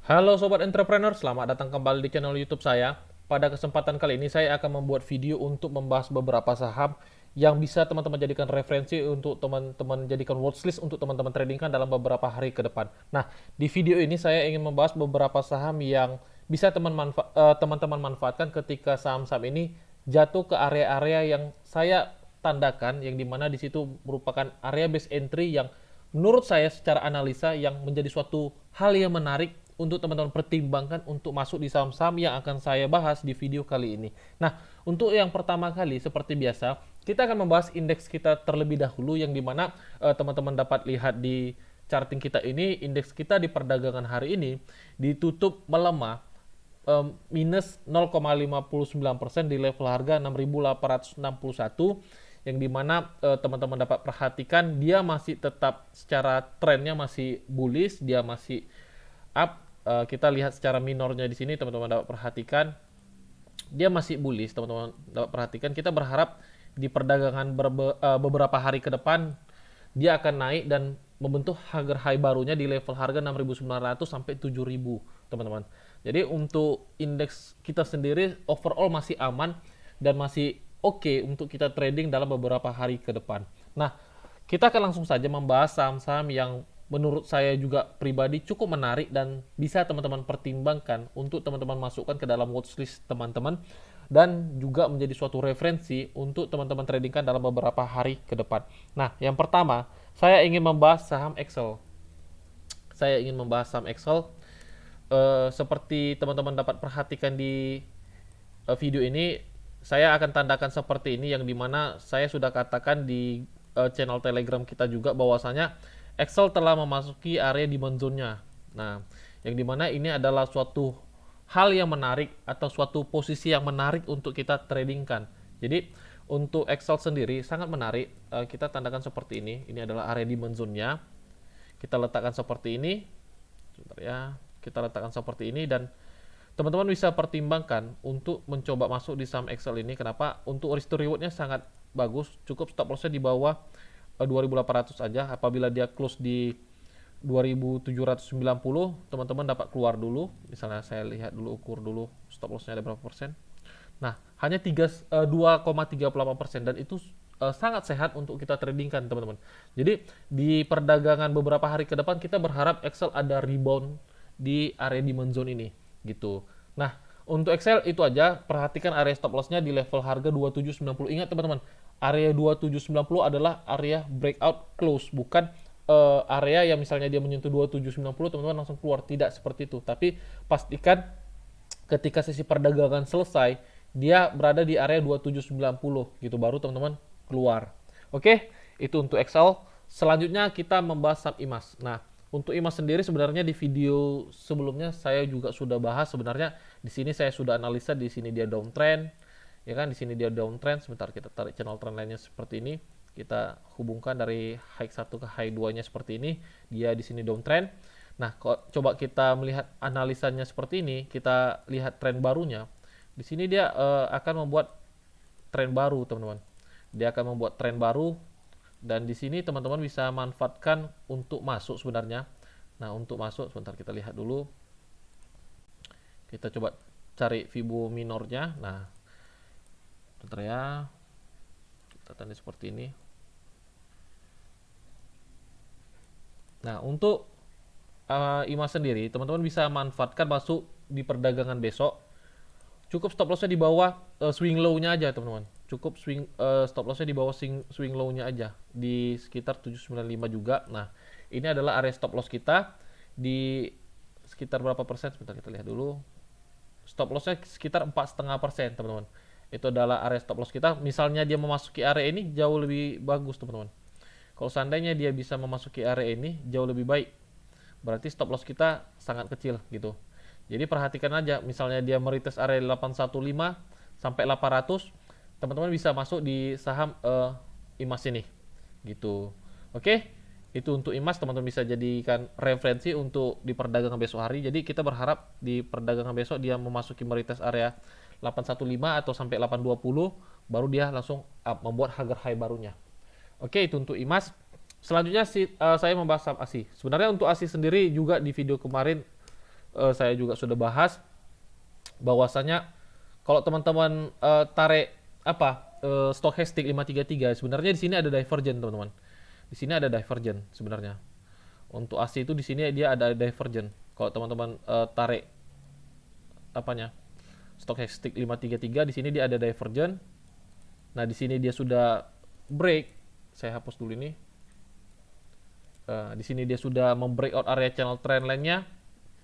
Halo Sobat Entrepreneur, selamat datang kembali di channel YouTube saya. Pada kesempatan kali ini saya akan membuat video untuk membahas beberapa saham yang bisa teman-teman jadikan referensi untuk teman-teman jadikan watchlist untuk teman-teman tradingkan dalam beberapa hari ke depan. Nah, di video ini saya ingin membahas beberapa saham yang bisa teman-teman manfaatkan ketika saham-saham ini jatuh ke area-area yang saya tandakan, yang dimana di situ merupakan area base entry yang menurut saya secara analisa yang menjadi suatu hal yang menarik untuk teman-teman pertimbangkan untuk masuk di saham-saham yang akan saya bahas di video kali ini. Nah, untuk yang pertama kali seperti biasa, kita akan membahas indeks kita terlebih dahulu yang dimana teman-teman dapat lihat di charting kita ini, indeks kita di perdagangan hari ini ditutup melemah minus 0,59% di level harga 6.861 yang dimana teman-teman dapat perhatikan dia masih tetap secara trennya masih bullish, dia masih up. Kita lihat secara minornya di sini teman-teman dapat perhatikan dia masih bullish, teman-teman dapat perhatikan. Kita berharap di perdagangan beberapa hari ke depan dia akan naik dan membentuk harga high barunya di level harga 6.900 sampai 7.000, teman-teman. Jadi untuk indeks kita sendiri overall masih aman dan masih oke untuk kita trading dalam beberapa hari ke depan. Nah, kita akan langsung saja membahas saham-saham yang menurut saya juga pribadi cukup menarik dan bisa teman-teman pertimbangkan untuk teman-teman masukkan ke dalam watchlist teman-teman dan juga menjadi suatu referensi untuk teman-teman tradingkan dalam beberapa hari ke depan. Nah, yang pertama, saya ingin membahas saham Excel. Saya ingin membahas saham Excel. Seperti teman-teman dapat perhatikan di video ini, saya akan tandakan seperti ini yang dimana saya sudah katakan di channel Telegram kita juga bahwasanya Excel telah memasuki area demand zone-nya. Nah, yang dimana ini adalah suatu hal yang menarik atau suatu posisi yang menarik untuk kita tradingkan. Jadi untuk Excel sendiri sangat menarik. Kita tandakan seperti ini. Ini adalah area demand zone-nya. Kita letakkan seperti ini. Sebentar ya. Kita letakkan seperti ini dan teman-teman bisa pertimbangkan untuk mencoba masuk di saham Excel ini. Kenapa? Untuk risk to reward-nya sangat bagus. Cukup stop loss-nya di bawah 2.800 aja. Apabila dia close di 2.790, teman-teman dapat keluar dulu. Misalnya saya lihat dulu, ukur dulu stop loss-nya ada berapa persen. Nah, hanya 2,38% dan itu sangat sehat untuk kita tradingkan, teman-teman. Jadi di perdagangan beberapa hari ke depan kita berharap Excel ada rebound di area demand zone ini gitu. Nah, untuk Excel itu aja, perhatikan area stop loss-nya di level harga 2790. Ingat teman-teman, area 2790 adalah area breakout close, bukan area yang misalnya dia menyentuh 2790 teman-teman langsung keluar, tidak seperti itu. Tapi pastikan ketika sesi perdagangan selesai, dia berada di area 2790 gitu baru teman-teman keluar. Oke, itu untuk Excel. Selanjutnya kita membahas saham IMAS. Nah, untuk IMAS sendiri sebenarnya di video sebelumnya saya juga sudah bahas. Sebenarnya di sini saya sudah analisa, di sini dia downtrend, ya kan? Di sini dia downtrend. Sebentar kita tarik channel trend lainnya seperti ini. Kita hubungkan dari high 1 ke high 2-nya seperti ini. Dia di sini downtrend. Nah, coba kita melihat analisanya seperti ini, kita lihat tren barunya. Di sini dia akan membuat tren baru, teman-teman. Dia akan membuat tren baru dan di sini teman-teman bisa manfaatkan untuk masuk sebenarnya. Nah, untuk masuk sebentar kita lihat dulu. Kita coba cari Fibo minornya. Nah, sebentar ya. Kita tanda seperti ini. Nah, untuk IMAS sendiri, teman-teman bisa manfaatkan masuk di perdagangan besok. Cukup stop lossnya di bawah swing low-nya aja, teman-teman. Cukup stop lossnya di bawah swing low-nya aja di sekitar 795 juga. Nah, ini adalah area stop loss kita di sekitar berapa persen? Sebentar kita lihat dulu. Stop lossnya sekitar 4,5%, teman-teman. Itu adalah area stop loss kita. Misalnya dia memasuki area ini jauh lebih bagus, teman-teman. Kalau seandainya dia bisa memasuki area ini jauh lebih baik, berarti stop loss kita sangat kecil gitu. Jadi perhatikan aja, misalnya dia meretest area 815 sampai 800, teman-teman bisa masuk di saham IMAS ini gitu. Oke, itu untuk IMAS teman-teman bisa jadikan referensi untuk di perdagangan besok hari. Jadi kita berharap di perdagangan besok dia memasuki meretest area 815 atau sampai 820, baru dia langsung membuat harga high barunya. Oke, itu untuk IMAS. Selanjutnya saya membahas saham ASI. Sebenarnya untuk ASI sendiri juga di video kemarin saya juga sudah bahas bahwasanya kalau teman-teman tarik stochastic 533, sebenarnya di sini ada divergent, teman-teman. Di sini ada divergent sebenarnya. Untuk AC itu di sini dia ada divergent. Kalau teman-teman tarik stochastic 533, di sini dia ada divergent. Nah, di sini dia sudah break. Saya hapus dulu ini. Di sini dia sudah membreakout area channel trend line-nya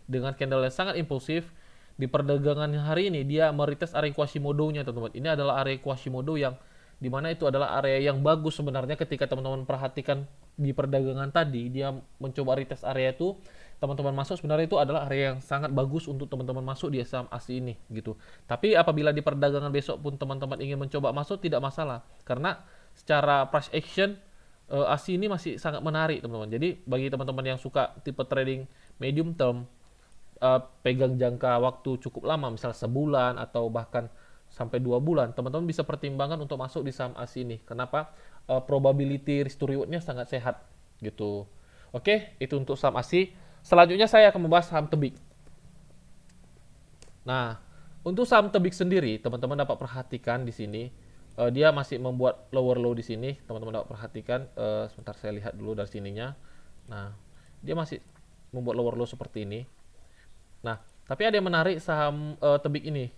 dengan candle yang sangat impulsif. Di perdagangan hari ini dia meretest area Quasimodo-nya, teman-teman. Ini adalah area Quasimodo yang dimana itu adalah area yang bagus sebenarnya. Ketika teman-teman perhatikan di perdagangan tadi, dia mencoba retest area itu, teman-teman masuk, sebenarnya itu adalah area yang sangat bagus untuk teman-teman masuk di saham ASI ini gitu. Tapi apabila di perdagangan besok pun teman-teman ingin mencoba masuk, tidak masalah, karena secara price action ASI ini masih sangat menarik, teman-teman. Jadi bagi teman-teman yang suka tipe trading medium term, pegang jangka waktu cukup lama, misal sebulan atau bahkan sampai 2 bulan, teman-teman bisa pertimbangkan untuk masuk di saham ASI ini. Kenapa? Probability risk to reward-nya sangat sehat gitu. Oke, itu untuk saham ASI. Selanjutnya saya akan membahas saham Tebik. Nah, untuk saham Tebik sendiri, teman-teman dapat perhatikan di sini, dia masih membuat lower low di sini. Teman-teman dapat perhatikan, sebentar saya lihat dulu dari sininya. Nah, dia masih membuat lower low seperti ini. Nah, tapi ada yang menarik saham Tebik ini.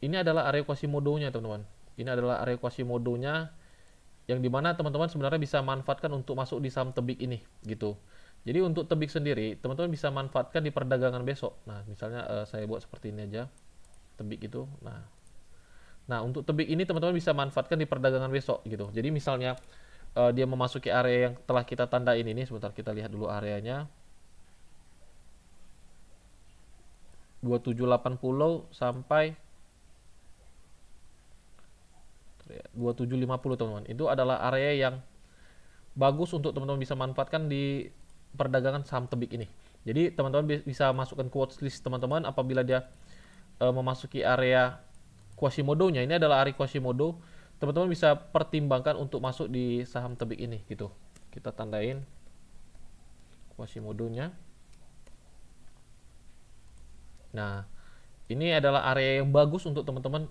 Ini adalah area Quasimodo-nya, teman-teman. Ini adalah area Quasimodo-nya yang dimana teman-teman sebenarnya bisa manfaatkan untuk masuk di saham Tebik ini, gitu. Jadi untuk Tebik sendiri, teman-teman bisa manfaatkan di perdagangan besok. Nah, misalnya saya buat seperti ini aja, Tebik itu. Nah, untuk Tebik ini teman-teman bisa manfaatkan di perdagangan besok, gitu. Jadi misalnya dia memasuki area yang telah kita tandain ini, sebentar kita lihat dulu areanya. 2780 sampai 2750, teman-teman. Itu adalah area yang bagus untuk teman-teman bisa manfaatkan di perdagangan saham Tebik ini. Jadi teman-teman bisa masukkan ke watchlist teman-teman apabila dia memasuki area Quasimodo-nya. Ini adalah area Quasimodo. Teman-teman bisa pertimbangkan untuk masuk di saham Tebik ini gitu. Kita tandain Quasimodo-nya. Nah, ini adalah area yang bagus untuk teman-teman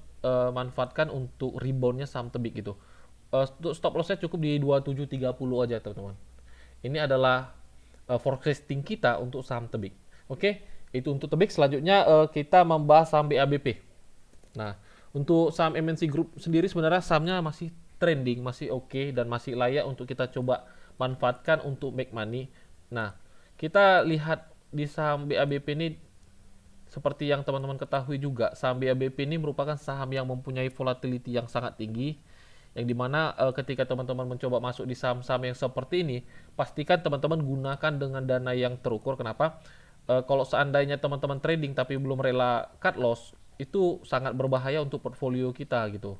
manfaatkan untuk reboundnya saham Tebik gitu. Untuk stop loss-nya cukup di 2730 aja, teman-teman. Ini adalah forecasting kita untuk saham Tebik. Oke, itu untuk Tebik. Selanjutnya kita membahas saham BABP. Nah, untuk saham MNC Group sendiri sebenarnya sahamnya masih trending, masih oke, dan masih layak untuk kita coba manfaatkan untuk make money. Nah, kita lihat di saham BABP ini, seperti yang teman-teman ketahui juga, saham BABP ini merupakan saham yang mempunyai volatility yang sangat tinggi, yang dimana ketika teman-teman mencoba masuk di saham-saham yang seperti ini, pastikan teman-teman gunakan dengan dana yang terukur. Kenapa? Kalau seandainya teman-teman trading tapi belum rela cut loss, itu sangat berbahaya untuk portfolio kita gitu.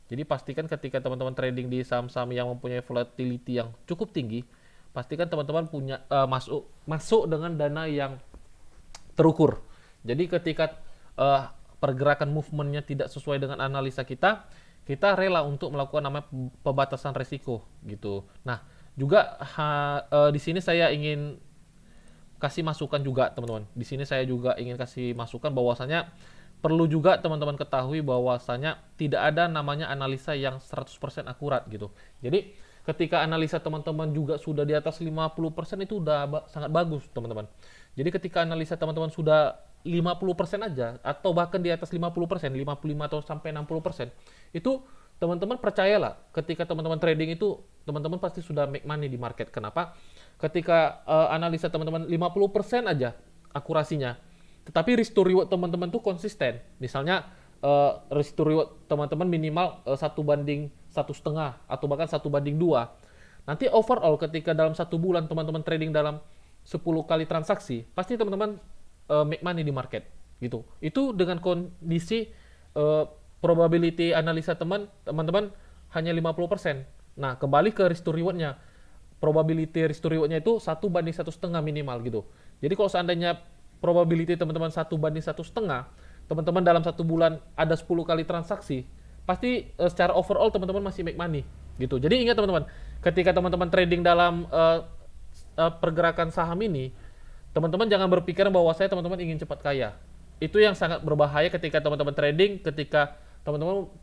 Jadi pastikan ketika teman-teman trading di saham-saham yang mempunyai volatility yang cukup tinggi, pastikan teman-teman punya masuk dengan dana yang terukur. Jadi ketika pergerakan movementnya tidak sesuai dengan analisa kita rela untuk melakukan namanya pembatasan resiko gitu. Nah, juga di sini saya ingin kasih masukan juga, teman-teman. Di sini saya juga ingin kasih masukan bahwasanya perlu juga teman-teman ketahui bahwasanya tidak ada namanya analisa yang 100% akurat gitu. Jadi ketika analisa teman-teman juga sudah di atas 50% itu udah sangat bagus, teman-teman. Jadi ketika analisa teman-teman sudah 50% aja atau bahkan di atas 50%, 55 atau sampai 60%, itu teman-teman percayalah, ketika teman-teman trading itu teman-teman pasti sudah make money di market. Kenapa? Ketika analisa teman-teman 50% aja akurasinya, tetapi risk to reward teman-teman tuh konsisten. Misalnya risk to reward teman-teman minimal 1:1,5 atau bahkan 1:2. Nanti overall ketika dalam 1 bulan teman-teman trading dalam 10 kali transaksi, pasti teman-teman make money di market gitu. Itu dengan kondisi probability analisa teman-teman hanya 50%. Nah, kembali ke risk to reward-nya. Probability risk to reward-nya itu 1:1,5 minimal gitu. Jadi kalau seandainya probability teman-teman 1:1,5, teman-teman dalam 1 bulan ada 10 kali transaksi, pasti secara overall teman-teman masih make money gitu. Jadi ingat teman-teman, ketika teman-teman trading dalam pergerakan saham ini, teman-teman jangan berpikiran bahwa saya teman-teman ingin cepat kaya. Itu yang sangat berbahaya ketika teman-teman trading, ketika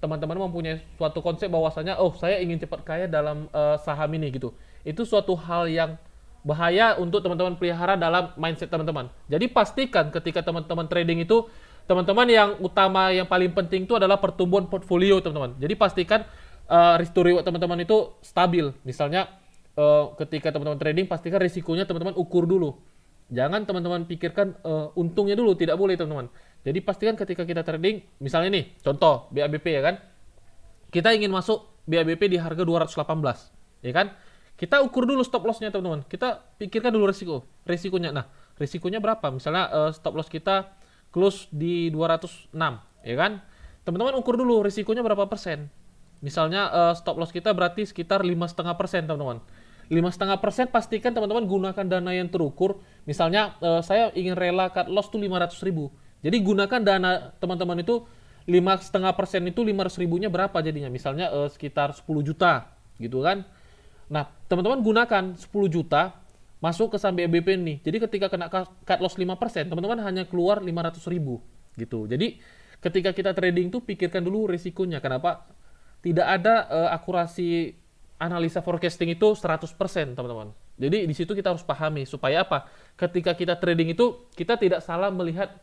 teman-teman mempunyai suatu konsep bahwasanya oh saya ingin cepat kaya dalam saham ini gitu. Itu suatu hal yang bahaya untuk teman-teman pelihara dalam mindset teman-teman. Jadi pastikan ketika teman-teman trading itu, teman-teman yang utama yang paling penting itu adalah pertumbuhan portfolio teman-teman. Jadi pastikan risk to reward teman-teman itu stabil. Misalnya ketika teman-teman trading, pastikan risikonya teman-teman ukur dulu. Jangan teman-teman pikirkan untungnya dulu, tidak boleh teman-teman. Jadi pastikan ketika kita trading, misalnya nih, contoh BABP ya kan, kita ingin masuk BABP di harga 218, ya kan? Kita ukur dulu stop loss-nya teman-teman. Kita pikirkan dulu risikonya. Nah, risikonya berapa? Misalnya stop loss kita close di 206, ya kan? Teman-teman ukur dulu risikonya berapa persen. Misalnya stop loss kita berarti sekitar 5,5% teman-teman. 5,5% pastikan teman-teman gunakan dana yang terukur. Misalnya saya ingin rela cut loss tuh 500.000. Jadi gunakan dana teman-teman itu 5,5% itu 500.000-nya berapa jadinya? Misalnya sekitar 10 juta gitu kan. Nah, teman-teman gunakan 10 juta masuk ke saham BABP nih. Jadi ketika kena cut loss 5%, teman-teman hanya keluar 500.000 gitu. Jadi ketika kita trading tuh pikirkan dulu risikonya. Kenapa? Tidak ada akurasi analisa forecasting itu 100% teman-teman. Jadi di situ kita harus pahami supaya apa? Ketika kita trading itu kita tidak salah melihat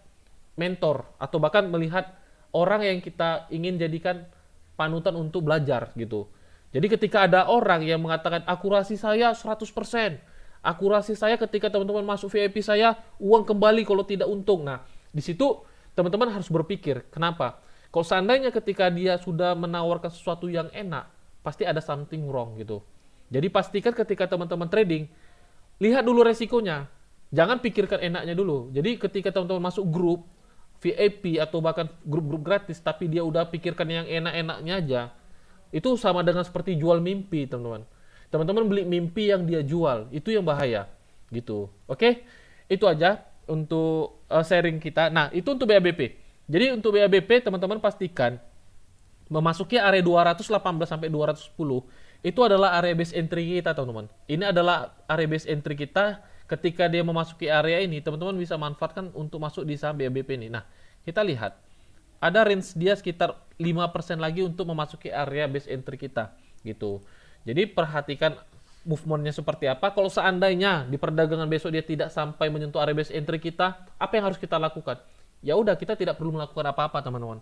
mentor atau bahkan melihat orang yang kita ingin jadikan panutan untuk belajar gitu. Jadi ketika ada orang yang mengatakan akurasi saya 100%, akurasi saya ketika teman-teman masuk VIP saya uang kembali kalau tidak untung. Nah, di situ teman-teman harus berpikir, kenapa? Kalau seandainya ketika dia sudah menawarkan sesuatu yang enak, pasti ada something wrong gitu. Jadi pastikan ketika teman-teman trading, lihat dulu resikonya. Jangan pikirkan enaknya dulu. Jadi ketika teman-teman masuk grup VIP atau bahkan grup-grup gratis, tapi dia udah pikirkan yang enak-enaknya aja, itu sama dengan seperti jual mimpi, teman-teman. Teman-teman beli mimpi yang dia jual, itu yang bahaya, gitu. Oke, itu aja untuk sharing kita. Nah, itu untuk BABP. Jadi untuk BABP, teman-teman pastikan memasuki area 218 sampai 210 itu adalah area base entry kita teman-teman. Ini adalah area base entry kita. Ketika dia memasuki area ini, teman-teman bisa manfaatkan untuk masuk di saham BABP ini. Nah, kita lihat ada range dia sekitar 5% lagi untuk memasuki area base entry kita gitu. Jadi perhatikan movementnya seperti apa. Kalau seandainya di perdagangan besok dia tidak sampai menyentuh area base entry kita, apa yang harus kita lakukan? Ya udah, kita tidak perlu melakukan apa-apa teman-teman.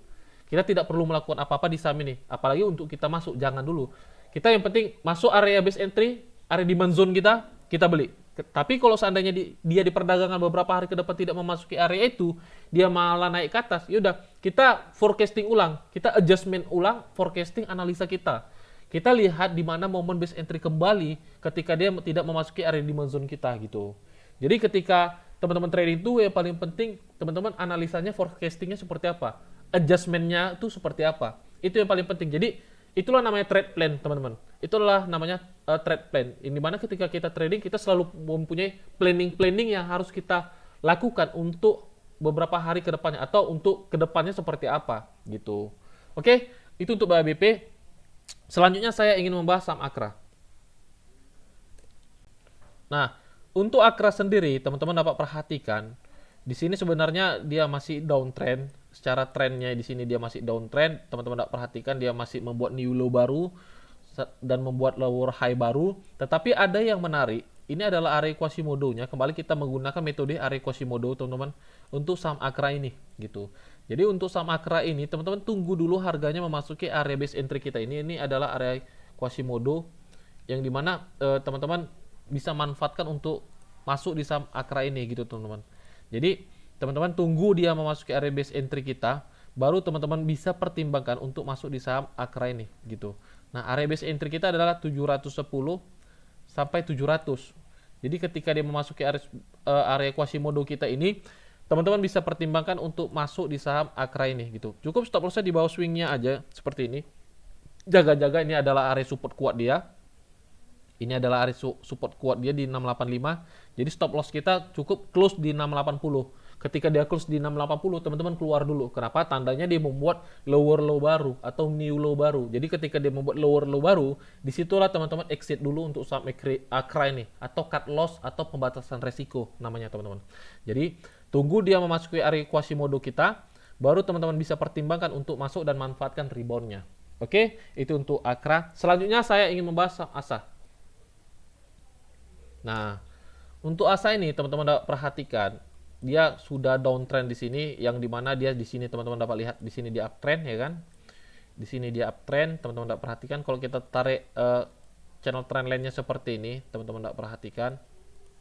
Kita tidak perlu melakukan apa-apa di saham ini. Apalagi untuk kita masuk, jangan dulu. Kita yang penting masuk area base entry, area demand zone kita beli. Tapi kalau seandainya dia di perdagangan beberapa hari ke depan tidak memasuki area itu, dia malah naik ke atas, yaudah kita forecasting ulang, kita adjustment ulang forecasting analisa kita. Kita lihat di mana momen base entry kembali ketika dia tidak memasuki area demand zone kita gitu. Jadi ketika teman-teman trading itu yang paling penting, teman-teman analisanya forecastingnya seperti apa, adjustmentnya itu seperti apa, itu yang paling penting. Jadi itulah namanya trade plan teman-teman, itulah namanya trade plan. Ini mana ketika kita trading kita selalu mempunyai planning yang harus kita lakukan untuk beberapa hari ke depannya atau untuk kedepannya seperti apa gitu. Oke, itu untuk BABP. Selanjutnya saya ingin membahas saham Akra. Nah, untuk Akra sendiri teman-teman dapat perhatikan di sini sebenarnya dia masih downtrend. Secara trennya di sini dia masih downtrend. Teman-teman dapat perhatikan dia masih membuat new low baru dan membuat lower high baru. Tetapi ada yang menarik. Ini adalah area Quasimodo-nya. Kembali kita menggunakan metode area Quasimodo teman-teman untuk saham Akra ini gitu. Jadi untuk saham Akra ini teman-teman tunggu dulu harganya memasuki area base entry kita ini. Ini adalah area Quasimodo yang dimana teman-teman bisa manfaatkan untuk masuk di saham Akra ini gitu teman-teman. Jadi teman-teman tunggu dia memasuki area base entry kita, baru teman-teman bisa pertimbangkan untuk masuk di saham Akra ini gitu. Nah, area base entry kita adalah 710 sampai 700. Jadi ketika dia memasuki area Quasimodo kita ini, teman-teman bisa pertimbangkan untuk masuk di saham Akra ini gitu. Cukup stop lossnya di bawah swingnya aja seperti ini. Jaga-jaga, ini adalah area support kuat dia. Ini adalah area support kuat dia di 685. Jadi stop loss kita cukup close di 680. Ketika dia close di 680, teman-teman keluar dulu. Kenapa? Tandanya dia membuat lower low baru atau new low baru. Jadi ketika dia membuat lower low baru, disitulah teman-teman exit dulu untuk saham AKRA ini, atau cut loss atau pembatasan resiko namanya teman-teman. Jadi tunggu dia memasuki area Quasimodo kita, baru teman-teman bisa pertimbangkan untuk masuk dan manfaatkan reboundnya. Oke, itu untuk AKRA. Selanjutnya saya ingin membahas ASA. Nah, untuk ASA ini teman-teman dapat perhatikan, dia sudah downtrend di sini, yang dimana dia di sini teman-teman dapat lihat di sini dia uptrend ya kan. Di sini dia uptrend, teman-teman dapat perhatikan. Kalau kita tarik channel trend line-nya seperti ini, teman-teman dapat perhatikan.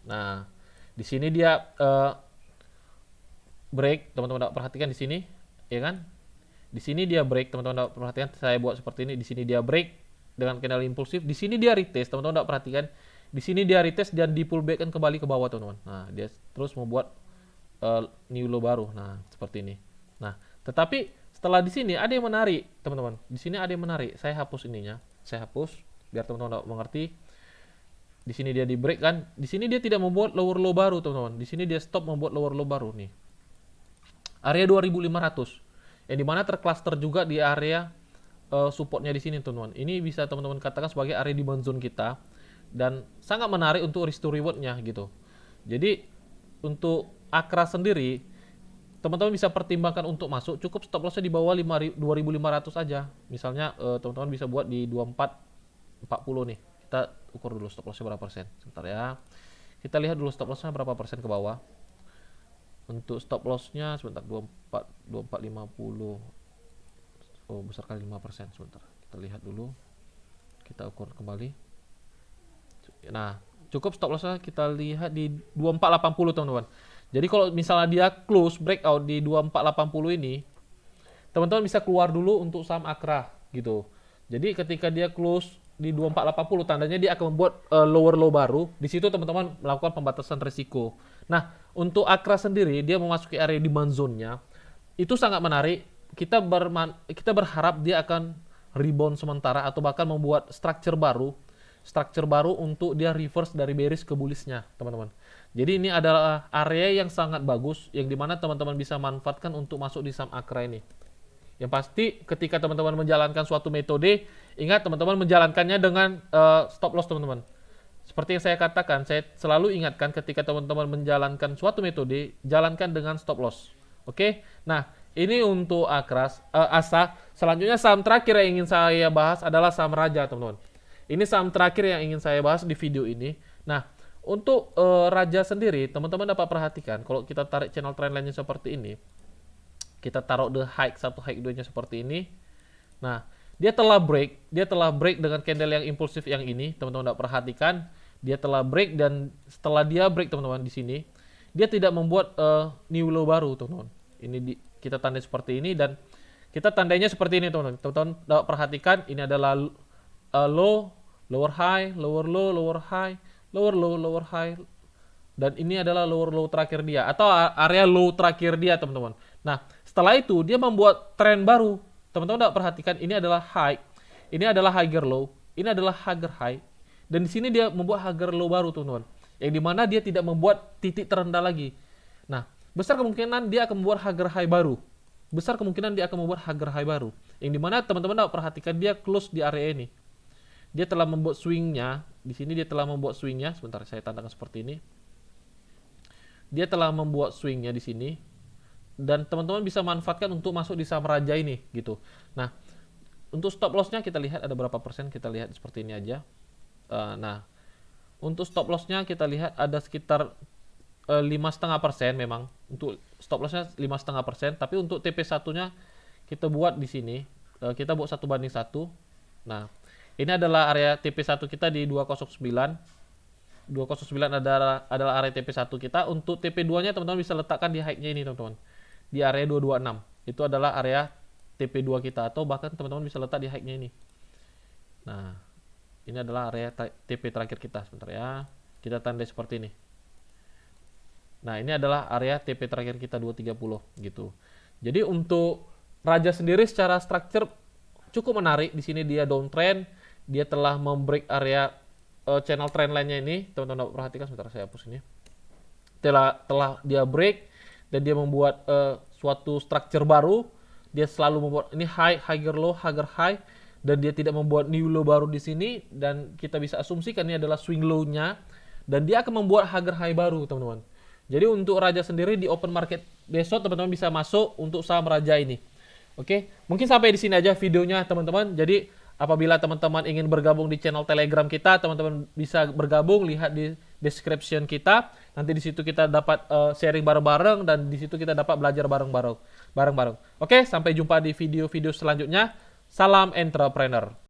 Nah, di sini dia break, teman-teman dapat perhatikan di sini, ya kan? Di sini dia break, teman-teman dapat perhatikan. Saya buat seperti ini, di sini dia break dengan candle impulsif. Di sini dia retest, teman-teman dapat perhatikan. Di sini dia retest dan di pullback kan kembali ke bawah, teman-teman. Nah, dia terus membuat new low baru. Nah, seperti ini. Nah, tetapi setelah di sini ada yang menarik, teman-teman. Di sini ada yang menarik. Saya hapus ininya. Saya hapus biar teman-teman mengerti. Di sini dia di break kan. Di sini dia tidak membuat lower low baru, teman-teman. Di sini dia stop membuat lower low baru nih. Area 2500. Yang dimana tercluster juga di area supportnya di sini, teman-teman. Ini bisa teman-teman katakan sebagai area demand zone kita dan sangat menarik untuk risk to reward-nya gitu. Jadi untuk AKRA sendiri, teman-teman bisa pertimbangkan untuk masuk, cukup stop loss-nya di bawah 2500 aja. Misalnya teman-teman bisa buat di 2440 nih. Kita ukur dulu stop loss-nya berapa persen. Sebentar ya. Kita lihat dulu stop loss-nya berapa persen ke bawah. Untuk stop loss-nya sebentar 2450. Oh, besar kali 5%. Sebentar. Kita lihat dulu. Kita ukur kembali. Nah, cukup stop loss-nya kita lihat di 2480, teman-teman. Jadi kalau misalnya dia close breakout di 2480 ini, teman-teman bisa keluar dulu untuk saham AKRA gitu. Jadi ketika dia close di 2480, tandanya dia akan membuat lower low baru. Di situ teman-teman melakukan pembatasan risiko. Nah, untuk AKRA sendiri dia memasuki area demand zone-nya. Itu sangat menarik. Kita berharap dia akan rebound sementara atau bahkan membuat structure baru untuk dia reverse dari bearish ke bullish-nya, teman-teman. Jadi ini adalah area yang sangat bagus, yang dimana teman-teman bisa manfaatkan untuk masuk di saham AKRA ini. Yang pasti ketika teman-teman menjalankan suatu metode, ingat teman-teman menjalankannya dengan stop loss, teman-teman. Seperti yang saya katakan, saya selalu ingatkan ketika teman-teman menjalankan suatu metode, jalankan dengan stop loss. Oke? Nah, ini untuk ASA. Selanjutnya saham terakhir yang ingin saya bahas adalah saham Raja, teman-teman. Ini saham terakhir yang ingin saya bahas di video ini. Nah, untuk Raja sendiri, teman-teman dapat perhatikan kalau kita tarik channel trendline-nya seperti ini, kita taruh the high 1, high 2-nya seperti ini. Nah, dia telah break dengan candle yang impulsif yang ini, teman-teman dapat perhatikan, dia telah break dan setelah dia break, teman-teman, di sini, dia tidak membuat new low baru, teman-teman. Ini kita tandai seperti ini dan kita tandainya seperti ini, teman-teman. Teman-teman dapat perhatikan, ini adalah low, lower high, lower low, lower high, lower low, lower high, dan ini adalah lower low terakhir dia atau area low terakhir dia, teman-teman. Nah, setelah itu dia membuat tren baru. Teman-teman dapat perhatikan, ini adalah high, ini adalah higher low, ini adalah higher high, dan di sini dia membuat higher low baru, teman-teman. Yang dimana dia tidak membuat titik terendah lagi. Nah, besar kemungkinan dia akan membuat higher high baru. Besar kemungkinan dia akan membuat higher high baru. Yang dimana teman-teman dapat perhatikan dia close di area ini. Dia telah membuat swingnya. Di sini dia telah membuat swingnya. Sebentar, saya tandangkan seperti ini. Dia telah membuat swingnya di sini. Dan teman-teman bisa manfaatkan untuk masuk di saham Raja ini, gitu. Nah, untuk stop loss-nya kita lihat ada berapa persen. Kita lihat seperti ini aja. Nah, untuk stop loss-nya kita lihat ada sekitar 5,5% memang. Untuk stop loss-nya 5,5%. Tapi untuk TP1-nya kita buat di sini. Kita buat 1:1. Nah, ini adalah area TP1 kita di 209. 209 adalah area TP1 kita. Untuk TP2-nya teman-teman bisa letakkan di high-nya ini, teman-teman. Di area 226. Itu adalah area TP2 kita atau bahkan teman-teman bisa letak di high-nya ini. Nah, ini adalah area TP terakhir kita. Sebentar ya. Kita tandai seperti ini. Nah, ini adalah area TP terakhir kita 230 gitu. Jadi untuk Raja sendiri secara structure cukup menarik. Di sini dia downtrend. Dia telah membreak area channel trend line-nya ini. Teman-teman dapat perhatikan, sebentar saya hapus ini. Telah dia break dan dia membuat suatu structure baru. Dia selalu membuat ini high, higher low, higher high, dan dia tidak membuat new low baru di sini, dan kita bisa asumsikan ini adalah swing low-nya, dan dia akan membuat higher high baru, teman-teman. Jadi untuk raja sendiri di open market besok teman-teman bisa masuk untuk saham raja ini. Oke, mungkin sampai di sini aja videonya, teman-teman. Jadi apabila teman-teman ingin bergabung di channel Telegram kita, teman-teman bisa bergabung, lihat di description kita. Nanti di situ kita dapat sharing bareng-bareng, dan di situ kita dapat belajar bareng-bareng. Oke, sampai jumpa di video-video selanjutnya. Salam entrepreneur.